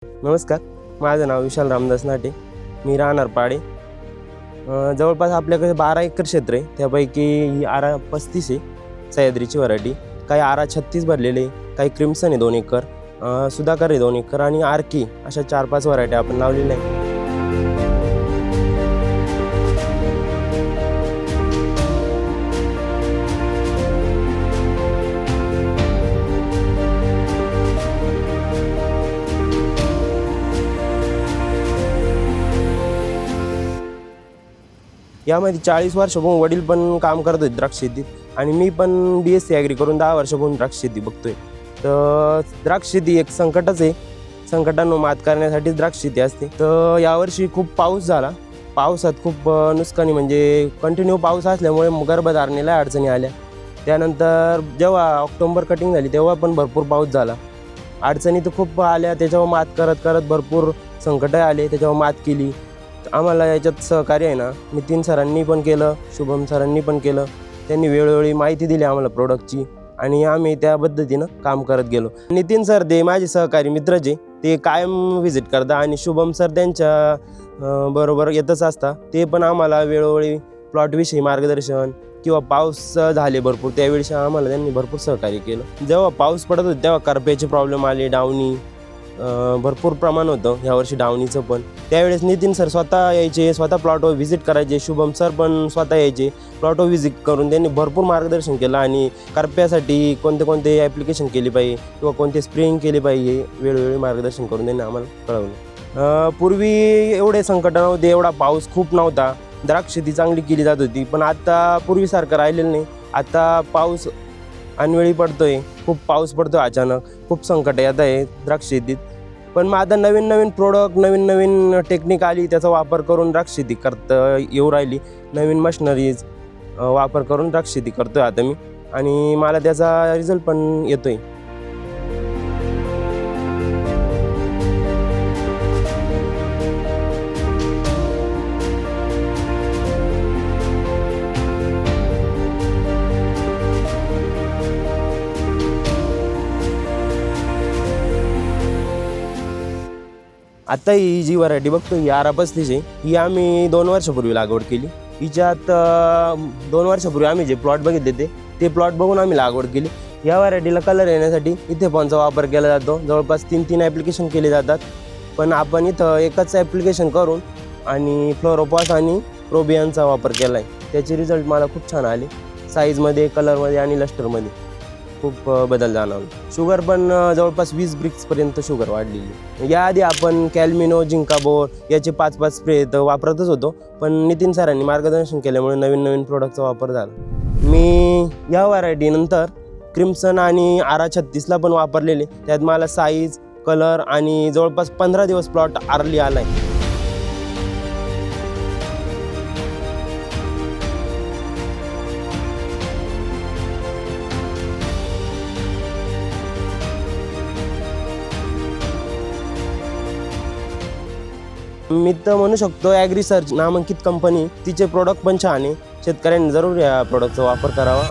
नमस्कार, माझं नाव विशाल रामदास नाटे. मी राहणार पाडे. जवळपास आपल्याकडे 12 एकर क्षेत्र आहे. त्यापैकी ही आरा 35 आहे सह्याद्रीची व्हरायटी. काही आरा 36 भरलेले, काही क्रिम्सन आहे 2 एकर, सुधाकर आहे 2 एकर आणि आरकी अशा 4-5 व्हरायटी आपण लावलेल्या आहे. यामध्ये 40 वर्षापासून वडील पण काम करत होते द्राक्ष शेतीत आणि मी पण BSc ॲग्री करून 10 वर्षापासून द्राक्ष शेती बघतोय. तर द्राक्ष शेती एक संकटच आहे. संकटांवर मात करण्यासाठी द्राक्ष शेती असते. तर यावर्षी खूप पाऊस झाला. पावसात खूप नुकसानी म्हणजे कंटिन्यू पाऊस असल्यामुळे गर्भधारणेला अडचणी आल्या. त्यानंतर जेव्हा ऑक्टोबर कटिंग झाली तेव्हा पण भरपूर पाऊस झाला. अडचणी तर खूप आल्या. त्याच्यावर मात करत करत भरपूर संकट आले. त्याच्यावर मात केली. आम्हाला याच्यात सहकार्य आहे ना नितीन सरांनी पण केलं, शुभम सरांनी पण केलं. त्यांनी वेळोवेळी माहिती दिली आम्हाला प्रोडक्टची आणि आम्ही त्या पद्धतीनं काम करत गेलो. नितीन सर ते माझे सहकारी मित्रच आहे. ते कायम व्हिजिट करतात आणि शुभम सर त्यांच्या बरोबर येतच असतात. ते पण आम्हाला वेळोवेळी प्लॉटविषयी मार्गदर्शन किंवा पाऊस झाले भरपूर त्यावेळी आम्हाला त्यांनी भरपूर सहकार्य केलं. जेव्हा पाऊस पडत होता तेव्हा करप्याचे प्रॉब्लेम आले, डावणी भरपूर प्रमाण होतं यावर्षी डावणीचं पण. त्यावेळेस नितीन सर स्वतः यायचे, स्वतः प्लॉटवर व्हिजिट करायचे. शुभम सर पण स्वतः यायचे प्लॉटवर व्हिजिट करून. त्यांनी भरपूर मार्गदर्शन केलं आणि करप्यासाठी कोणते कोणते ॲप्लिकेशन केली पाहिजे किंवा कोणते स्प्रेइंग केले पाहिजे वेळोवेळी मार्गदर्शन करून त्यांनी आम्हाला कळवलं. पूर्वी एवढे संकट नव्हते, एवढा पाऊस खूप नव्हता, द्राक्ष शेती चांगली केली जात होती. पण आता पूर्वीसारखं राहिलेलं नाही. आता पाऊस अनवेळी पडतोय, खूप पाऊस पडतोय अचानक, खूप संकट येत आहे द्राक्ष शेतीत. पण मग आता नवीन नवीन प्रोडक्ट, नवीन नवीन टेक्निक आली, त्याचा वापर करून द्राक्ष शेती करता येऊ राहिली. नवीन मशिनरीज वापर करून द्राक्ष शेती करतोय आता मी आणि मला त्याचा रिझल्ट पण येतोय. आता ही जी व्हरायटी बघतो ही आरा 35 आहे. ही आम्ही 2 वर्षापूर्वी लागवड केली. हिच्यात 2 वर्षापूर्वी आम्ही जे प्लॉट बघितले ते प्लॉट बघून आम्ही लागवड केली. या व्हरायटीला कलर येण्यासाठी इथे पॉनचा वापर केला जातो. जवळपास 3 ॲप्लिकेशन केले जातात. पण आपण इथं एकच ॲप्लिकेशन करून आणि फ्लोरोपॉस आणि प्रोबियानचा वापर केला आहे. त्याचे रिझल्ट मला खूप छान आले. साईजमध्ये, कलरमध्ये आणि लस्टरमध्ये खूप बदल जाणवला. शुगर पण जवळपास 20 ब्रिक्सपर्यंत शुगर वाढलेली. याआधी आपण कॅल्मिनो, जिंकाबोर याचे 5-5 स्प्रे तर वापरतच होतो. पण नितीन सरांनी मार्गदर्शन केल्यामुळे नवीन नवीन प्रोडक्टचा वापर झाला. मी या व्हरायटीनंतर क्रिम्सन आणि आरा 36ला पण वापरलेले. त्यात मला साईज, कलर आणि जवळपास 15 दिवस प्लॉट आरली आला आहे. मी तर म्हणू शकतो ॲग्री सर्च नामांकित कंपनी, तिचे प्रोडक्ट पण छान आहे. शेतकऱ्यांनी जरूर या प्रोडक्टचा वापर करावा.